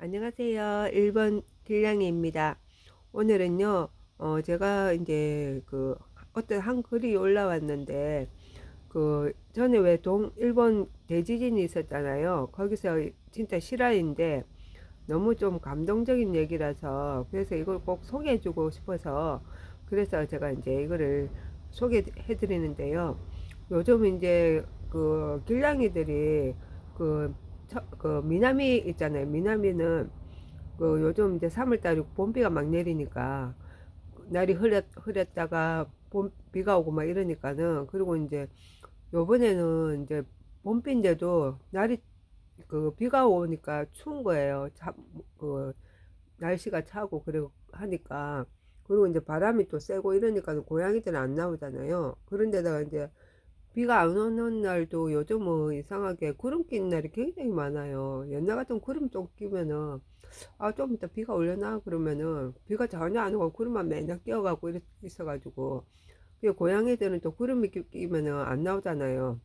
안녕하세요. 1번 길냥이입니다. 오늘은요, 제가 이제 어떤 한 글이 올라왔는데, 전에 왜 일본 대지진이 있었잖아요. 거기서 진짜 실화인데, 너무 좀 감동적인 얘기라서, 그래서 이걸 꼭 소개해주고 싶어서, 그래서 제가 이제 이거를 소개해드리는데요. 요즘 이제 길냥이들이 그, 미나미 있잖아요. 미나미는 요즘 이제 3월달이고 봄비가 막 내리니까 날이 흐렸다가 비가 오고 막 이러니까는, 그리고 이제 요번에는 이제 봄비인데도 날이 비가 오니까 추운 거예요. 날씨가 차고 그리고 하니까. 그리고 이제 바람이 또 세고 이러니까 고양이들은 안 나오잖아요. 그런데다가 이제 비가 안 오는 날도 요즘은 이상하게 구름 낀 날이 굉장히 많아요. 옛날 같은 구름 좀 끼면은 좀 이따 비가 올려나 그러면은 비가 전혀 안 오고 구름만 맨날 끼어가고 있어가지고, 고양이들은 또 구름이 끼면은 안 나오잖아요.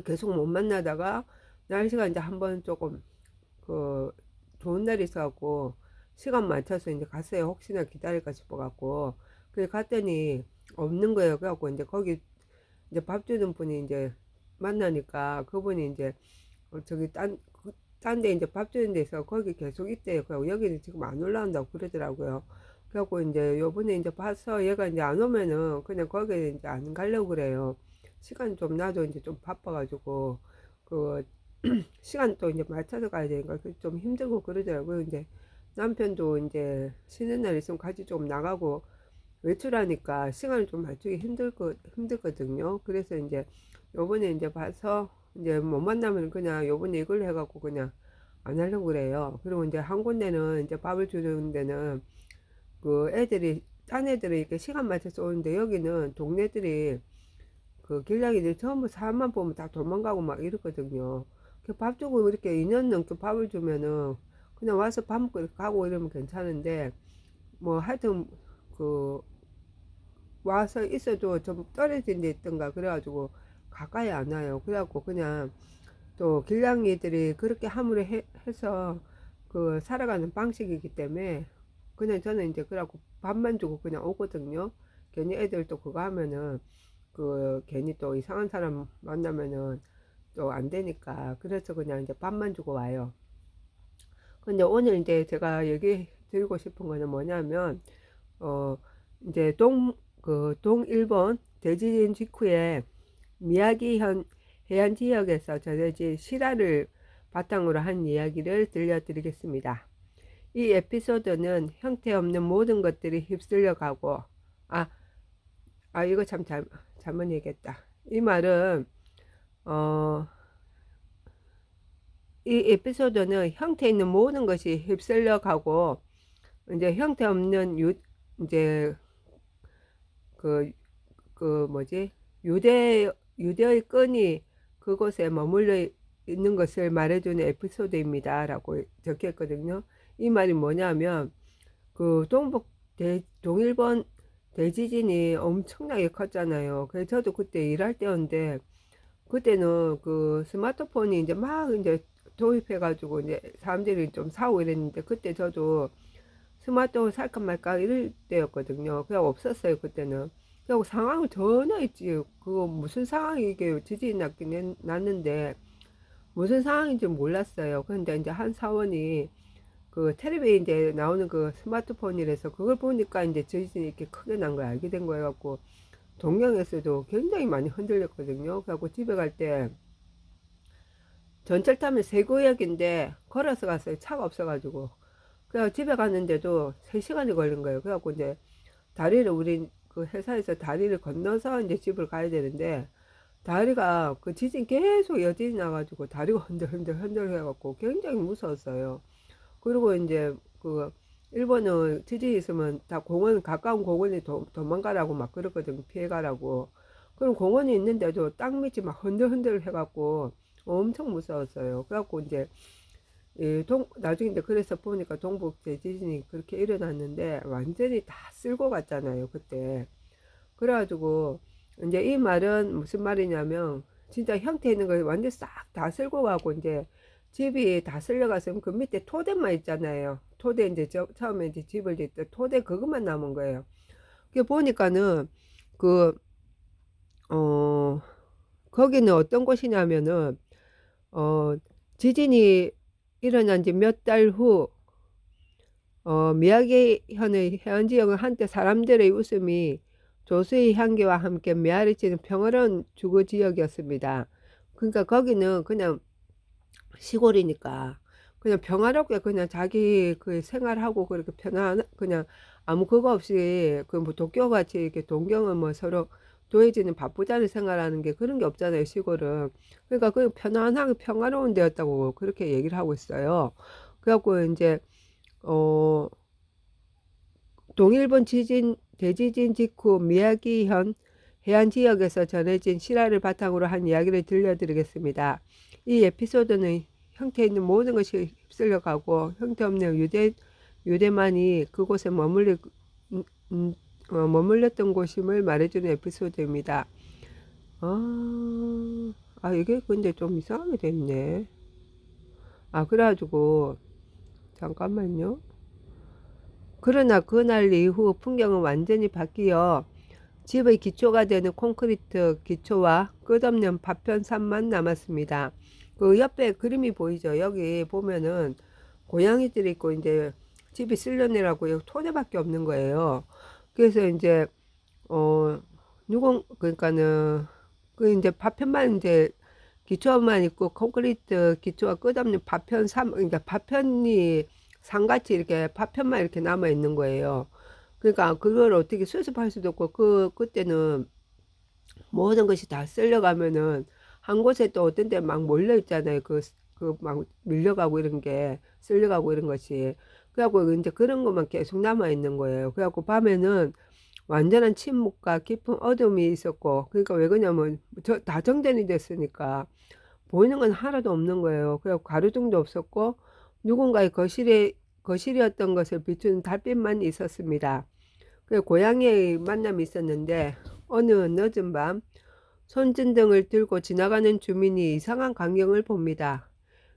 계속 못 만나다가 날씨가 이제 한번 조금 그 좋은 날이 있어갖고 시간 맞춰서 이제 갔어요. 혹시나 기다릴까 싶어갖고. 그래 갔더니 없는 거예요. 그래갖고 이제 거기 이제 밥 주는 분이 이제 만나니까, 그분이 이제 저기 딴 데 이제 밥 주는 데서 거기 계속 있대요. 그리고 여기는 지금 안 올라온다고 그러더라고요. 그래갖고 이제 요번에 이제 봐서 얘가 이제 안 오면은 그냥 거기 이제 안 가려고 그래요. 시간 좀 나도 이제 좀 바빠가지고 그 시간 또 이제 맞춰서 가야 되니까 좀 힘들고 그러더라고요. 이제 남편도 이제 쉬는 날 있으면 같이 좀 나가고 외출하니까 시간을 좀 맞추기 힘들거든요. 그래서 이제 요번에 이제 봐서 이제 못 만나면 그냥 요번에 이걸 해갖고 그냥 안 하려고 그래요. 그리고 이제 한 군데는 이제 밥을 주는 데는 딴 애들이 이렇게 시간 맞춰서 오는데, 여기는 동네들이 길냥이들 전부 사람만 보면 다 도망가고 막 이러거든요. 밥 주고 이렇게 2년 넘게 밥을 주면은 그냥 와서 밥 먹고 이렇게 가고 이러면 괜찮은데, 뭐 하여튼 그 와서 있어도 좀 떨어진 데 있던가 그래가지고 가까이 안 와요. 그래갖고 그냥 또 길냥이들이 그렇게 해서 살아가는 방식이기 때문에 그냥 저는 이제 그래갖고 밥만 주고 그냥 오거든요. 괜히 애들 또 그거 하면은 괜히 또 이상한 사람 만나면은 또 안 되니까, 그래서 그냥 이제 밥만 주고 와요. 근데 오늘 이제 제가 얘기 드리고 싶은 거는 뭐냐면, 어 이제 동일본 대지진 직후에 미야기현 해안 지역에서 전해진 실화를 바탕으로 한 이야기를 들려드리겠습니다. 이 에피소드는 형태없는 모든 것들이 휩쓸려 가고, 아, 이거 참 잘못 얘기했다. 이 말은, 어, 이 에피소드는 형태 있는 모든 것이 휩쓸려 가고, 이제 형태 없는 이제 그, 뭐지? 유대의 끈이 그곳에 머물러 있는 것을 말해주는 에피소드입니다. 라고 적혀 있거든요. 이 말이 뭐냐면, 동일본 대지진이 엄청나게 컸잖아요. 그래서 저도 그때 일할 때였는데, 그때는 스마트폰이 이제 막 이제 도입해가지고 이제 사람들이 좀 사고 이랬는데, 그때 저도 스마트폰 살까 말까 이럴 때였거든요. 그냥 없었어요, 그때는. 그리고 상황을 전혀 있지. 그거 무슨 상황이 이게 지진이 났는데, 무슨 상황인지 몰랐어요. 근데 이제 한 사원이 텔레비에 이제 나오는 스마트폰이라서 그걸 보니까 이제 지진이 이렇게 크게 난 걸 알게 된 거여 갖고, 동영에서도 굉장히 많이 흔들렸거든요. 그래갖고 집에 갈 때 전철 타면 세구역인데 걸어서 갔어요. 차가 없어가지고. 그래서 집에 갔는데도 3시간이 걸린 거예요. 그래갖고 이제 우리 회사에서 다리를 건너서 이제 집을 가야 되는데, 다리가 지진 계속 여진이 나가지고 다리가 흔들흔들 해갖고 굉장히 무서웠어요. 그리고 이제 일본은 지진이 있으면 다 가까운 공원에 도망가라고 막 그러거든요. 피해가라고. 그럼 공원이 있는데도 땅 밑이 막 흔들흔들 해갖고 엄청 무서웠어요. 그래갖고 이제 나중에 이제 그래서 보니까 동북 대지진이 그렇게 일어났는데 완전히 다 쓸고 갔잖아요, 그때. 그래가지고 이제 이 말은 무슨 말이냐면, 진짜 형태 있는 걸 완전 싹 다 쓸고 가고 이제 집이 다 쓸려가서 그 밑에 토대만 있잖아요. 토대 이제 처음에 이제 집을 짓 때 토대 그것만 남은 거예요. 그 보니까는 그, 어, 거기는 어떤 곳이냐면은, 어, 지진이 일어난 지 몇 달 후, 미야기현의 해안 지역은 한때 사람들의 웃음이 조수의 향기와 함께 메아리치는 평화로운 주거 지역이었습니다. 그러니까 거기는 그냥 시골이니까 그냥 평화롭게 그냥 자기 그 생활하고 그렇게 그냥 아무 그거 없이 그 뭐 도쿄 같이 이렇게 동경은 뭐 서로 도해지는 바쁘자는 생활하는 게 그런 게 없잖아요, 시골은. 그러니까 그 편안하게 평화로운 데였다고 그렇게 얘기를 하고 있어요. 그래갖고 이제 어 동일본 대지진 직후 미야기현 해안 지역에서 전해진 실화를 바탕으로 한 이야기를 들려드리겠습니다. 이 에피소드는 형태 있는 모든 것이 휩쓸려가고 형태 없는 유대만이 그곳에 음, 머물렀던 곳임을 말해주는 에피소드입니다. 이게 근데 좀 이상하게 됐네. 그래가지고 잠깐만요. 그러나 그날 이후 풍경은 완전히 바뀌어 집의 기초가 되는 콘크리트 기초와 끝없는 파편산만 남았습니다. 그 옆에 그림이 보이죠? 여기 보면은 고양이들이 있고 이제 집이 쓸려내라고 여기 토대밖에 없는 거예요. 그래서 이제 그러니까는 그 이제 파편만 이제 기초만 있고 콘크리트 기초가 끝없는 파편 그러니까 파편이 산같이 이렇게 파편만 이렇게 남아 있는 거예요. 그러니까 그걸 어떻게 수습할 수도 없고 그때는 모든 것이 다 쓸려가면은 한 곳에 또 어떤 데 막 몰려 있잖아요. 그 막 밀려가고 이런 게 쓸려가고 이런 것이. 그래갖고 이제 그런 것만 계속 남아 있는 거예요. 그래갖고 밤에는 완전한 침묵과 깊은 어둠이 있었고, 그러니까 왜 그러냐면 다 정전이 됐으니까 보이는 건 하나도 없는 거예요. 그래갖고 가로등도 없었고 누군가의 거실이었던 것을 비추는 달빛만 있었습니다. 그 고양이의 만남이 있었는데 어느 늦은 밤 손전등을 들고 지나가는 주민이 이상한 광경을 봅니다.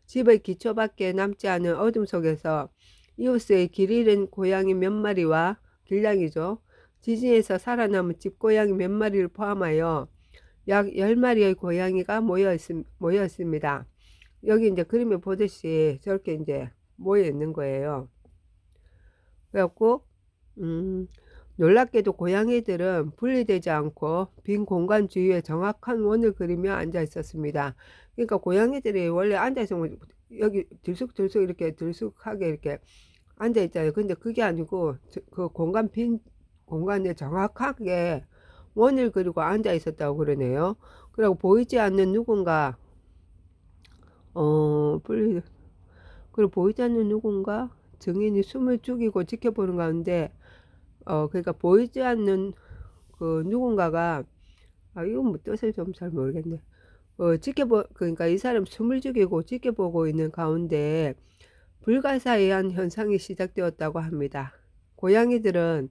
집의 기초밖에 남지 않은 어둠 속에서 이웃의 길 잃은 고양이 몇 마리와 길냥이죠. 지진에서 살아남은 집고양이 몇 마리를 포함하여 약 10마리의 고양이가 모여 있습니다. 여기 이제 그림에 보듯이 저렇게 이제 모여 있는 거예요. 그래갖고, 음, 놀랍게도 고양이들은 분리되지 않고 빈 공간 주위에 정확한 원을 그리며 앉아 있었습니다. 그러니까 고양이들이 원래 앉아 있으면 여기 들쑥들쑥 이렇게 들쑥하게 이렇게 앉아 있잖아요. 근데 그게 아니고 그 빈 공간에 정확하게 원을 그리고 앉아 있었다고 그러네요. 그리고 보이지 않는 누군가, 어, 분리, 그리고 보이지 않는 누군가 증인이 숨을 죽이고 지켜보는 가운데 그러니까 보이지 않는 그 누군가가 이건 뭐 뜻을 좀 잘 모르겠네. 그러니까 이 사람 숨을 죽이고 지켜보고 있는 가운데 불가사의한 현상이 시작되었다고 합니다. 고양이들은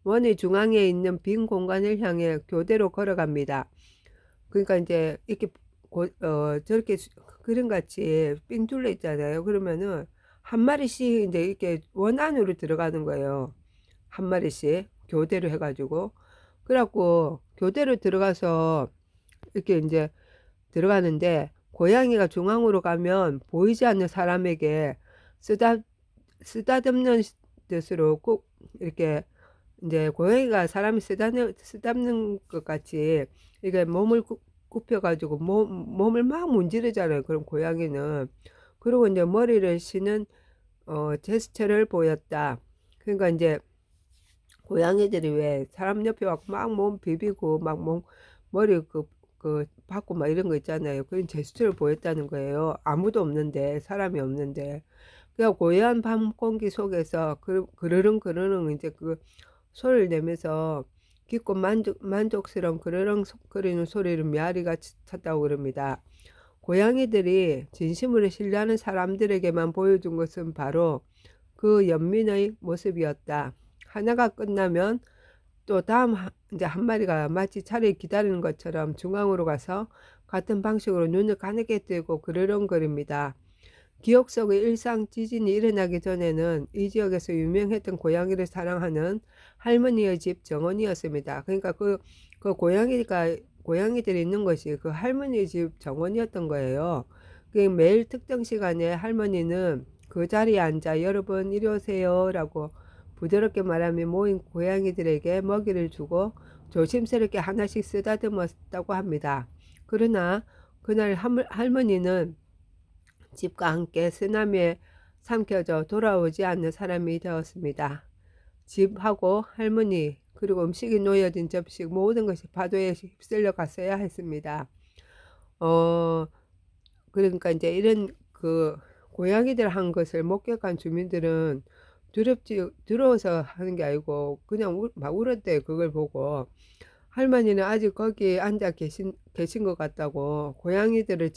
원의 중앙에 있는 빈 공간을 향해 교대로 걸어갑니다. 그러니까 이제 이렇게 저렇게 그림같이 삥 둘러 있잖아요. 그러면은 한 마리씩 이제 이렇게 원 안으로 들어가는 거예요. 한 마리씩 교대로 해가지고 그래갖고 교대로 들어가서 이렇게 이제 들어가는데 고양이가 중앙으로 가면 보이지 않는 사람에게 쓰다 쓰다듬는 뜻으로 꼭 이렇게 이제 고양이가 사람이 쓰다듬는 것 같이 이게 몸을 굽혀가지고 몸을 막 문지르잖아요. 그럼 고양이는 그리고 이제 머리를 쉬는 제스처를 보였다. 그러니까 이제 고양이들이 왜 사람 옆에 와서 막 몸 비비고 막 머리 받고 막 이런 거 있잖아요. 그런 제스처를 보였다는 거예요. 아무도 없는데, 사람이 없는데. 그냥 고요한 밤 공기 속에서 그르릉 이제 그 소리를 내면서 깊고 만족스러운 그르릉거리는 소리를 메아리가 쳤다고 그럽니다. 고양이들이 진심으로 신뢰하는 사람들에게만 보여준 것은 바로 그 연민의 모습이었다. 하나가 끝나면 또 다음 이제 한 마리가 마치 차를 기다리는 것처럼 중앙으로 가서 같은 방식으로 눈을 가늘게 뜨고 그르렁거립니다. 기억 속의 일상 지진이 일어나기 전에는 이 지역에서 유명했던 고양이를 사랑하는 할머니의 집 정원이었습니다. 그러니까 그 고양이들이 있는 것이 그 할머니의 집 정원이었던 거예요. 그 매일 특정 시간에 할머니는 그 자리에 앉아 여러분 이리 오세요 라고 부드럽게 말하며 모인 고양이들에게 먹이를 주고 조심스럽게 하나씩 쓰다듬었다고 합니다. 그러나 그날 할머니는 집과 함께 쓰나미에 삼켜져 돌아오지 않는 사람이 되었습니다. 집하고 할머니 그리고 음식이 놓여진 접시 모든 것이 파도에 휩쓸려 갔어야 했습니다. 어 그러니까 이제 이런 그 고양이들 한 것을 목격한 주민들은 두려워서 하는 게 아니고 그냥 막 울었대요. 그걸 보고 할머니는 아직 거기 앉아 계신 것 같다고 고양이를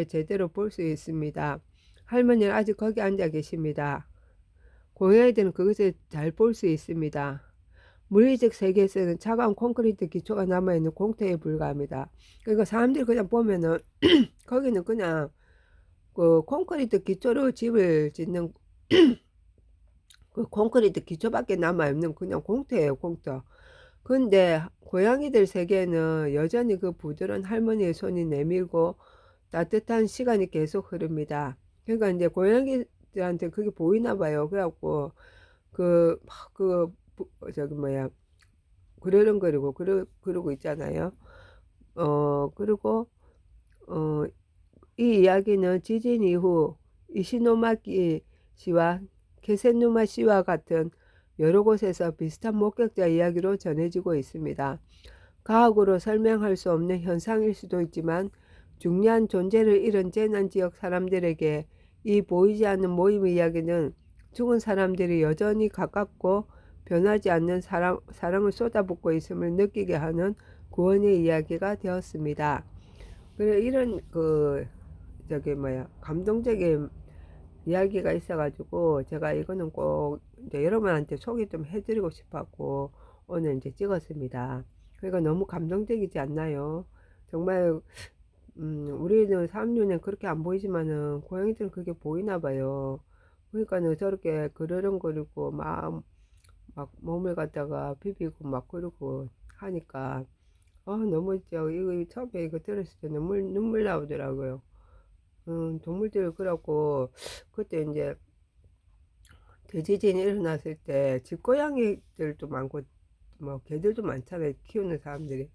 제대로 볼 수 있습니다. 할머니는 아직 거기 앉아 계십니다. 고양이들은 그것을 잘 볼 수 있습니다. 물리적 세계에서는 차가운 콘크리트 기초가 남아있는 공터에 불과합니다. 그러니까 사람들이 그냥 보면은 거기는 그냥 그 콘크리트 기초로 집을 짓는 그 콘크리트 기초밖에 남아있는 그냥 공터예요, 공터. 근데 고양이들 세계에는 여전히 그 부드러운 할머니의 손이 내밀고 따뜻한 시간이 계속 흐릅니다. 그러니까 이제 고양이들한테 그게 보이나 봐요. 그래갖고 저기 뭐야 그러고 그러고 있잖아요. 그리고 어 이 이야기는 지진 이후 이시노마키 시와 케센누마 시와 같은 여러 곳에서 비슷한 목격자 이야기로 전해지고 있습니다. 과학으로 설명할 수 없는 현상일 수도 있지만 중요한 존재를 잃은 재난 지역 사람들에게 이 보이지 않는 모임의 이야기는 죽은 사람들이 여전히 가깝고 변하지 않는 사랑을 쏟아붓고 있음을 느끼게 하는 구원의 이야기가 되었습니다. 그래 이런 저기 뭐야 감동적인 이야기가 있어가지고 제가 이거는 꼭 이제 여러분한테 소개 좀 해드리고 싶었고 오늘 이제 찍었습니다. 그러니까 너무 감동적이지 않나요? 정말 우리는 사람 눈에 그렇게 안 보이지만은 고양이들은 그게 보이나 봐요. 그러니까는 저렇게 그르렁거리고 막 몸을 갖다가 비비고 막 그러고 하니까 너무 이거 처음에 이거 들었을 때 눈물 나오더라고요. 동물들 그렇고 그때 이제 대지진이 일어났을 때 집고양이들도 많고 뭐 개들도 많잖아요. 키우는 사람들이.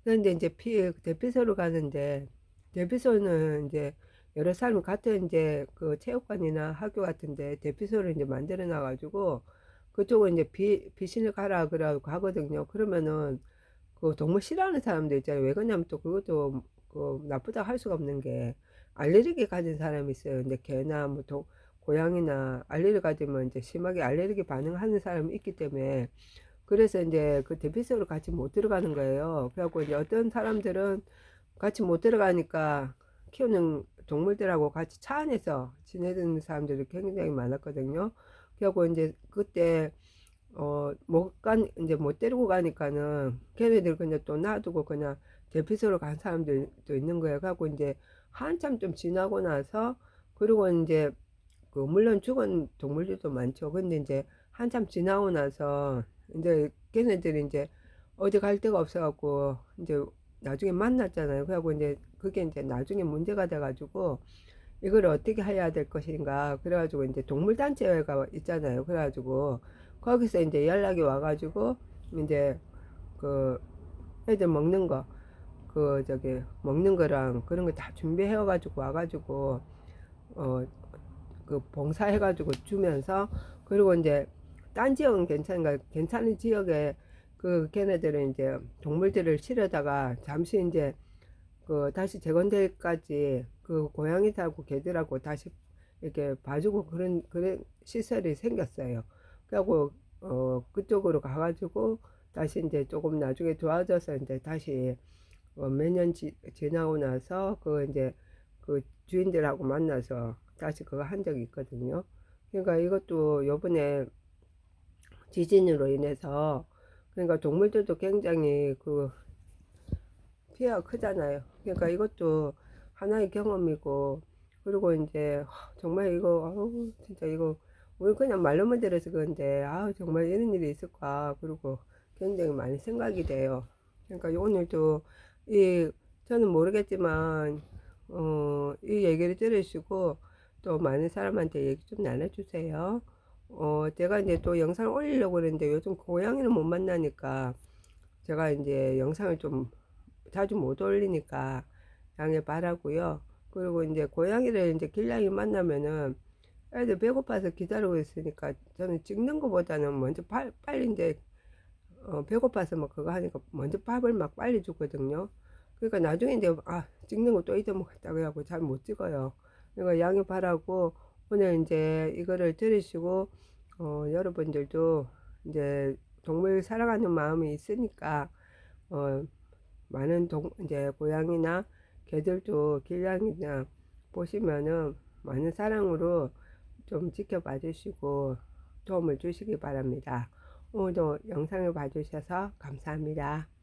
그런데 이제 대피소로 가는데 대피소는 이제 여러 사람이 같은 이제 그 체육관이나 학교 같은데 대피소를 이제 만들어 놔가지고 그쪽은 이제 비신을 가라 그러고 가거든요. 그러면은 그 동물 싫어하는 사람들 있잖아요. 왜 그러냐면 또 그것도 나쁘다 할 수가 없는 게 알레르기 가진 사람이 있어요. 근데 개나 고양이나 알레르기 가지면 이제 심하게 알레르기 반응하는 사람이 있기 때문에 그래서 이제 그 대피소를 같이 못 들어가는 거예요. 그래갖고 이제 어떤 사람들은 같이 못 들어가니까 키우는 동물들하고 같이 차 안에서 지내는 사람들이 굉장히 많았거든요. 그래갖고 이제 그때 이제 못 데리고 가니까는 걔네들 그냥 또 놔두고 그냥 대피소로 간 사람들도 있는 거예요. 그래갖고 이제 한참 좀 지나고 나서 그리고 이제 물론 죽은 동물들도 많죠. 근데 이제 한참 지나고 나서 이제 걔네들이 이제 어디 갈 데가 없어갖고 이제 나중에 만났잖아요. 그래갖고 이제 그게 이제 나중에 문제가 돼가지고 이걸 어떻게 해야 될 것인가. 그래가지고 이제 동물단체가 있잖아요. 그래가지고 거기서 이제 연락이 와가지고 이제 그 애들 먹는 거, 먹는 거랑 그런 거 다 준비해가지고 와가지고 봉사해가지고 주면서 그리고 이제 딴 지역은 괜찮은가 괜찮은 지역에 걔네들은 이제 동물들을 실어다가 잠시 이제 다시 재건될 까지 고양이들하고 개들하고 다시 이렇게 봐주고 그런 시설이 생겼어요. 그리고 그쪽으로 가가지고 다시 이제 조금 나중에 좋아져서 이제 다시 몇 년 지나고 나서 이제 주인들하고 만나서 다시 그거 한 적이 있거든요. 그러니까 이것도 요번에 지진으로 인해서 그러니까 동물들도 굉장히 피해가 크잖아요. 그러니까 이것도 하나의 경험이고 그리고 이제 정말 이거 진짜 이거 우리 그냥 말로만 들어서 그런데 정말 이런 일이 있을까. 그리고 굉장히 많이 생각이 돼요. 그러니까 오늘도 이 저는 모르겠지만 이 얘기를 들으시고 또 많은 사람한테 얘기 좀 나눠주세요. 제가 이제 또 영상을 올리려고 그랬는데 요즘 고양이를 못 만나니까 제가 이제 영상을 좀 자주 못 올리니까 양해 바라고요. 그리고 이제 고양이를 이제 길냥이 만나면은 애들 배고파서 기다리고 있으니까 저는 찍는 것보다는 먼저 빨리 이제 배고파서 막 그거 하니까 먼저 밥을 막 빨리 주거든요. 그러니까 나중에 이제 찍는 거 또 잊어먹었다 그래갖고 잘 못 찍어요. 그러니까 양해 바라고 오늘 이제 이거를 들으시고 여러분들도 이제 동물 사랑하는 마음이 있으니까 어, 많은 이제 고양이나 개들도 길냥이나 보시면은 많은 사랑으로 좀 지켜봐 주시고 도움을 주시기 바랍니다. 오늘도 영상을 봐주셔서 감사합니다.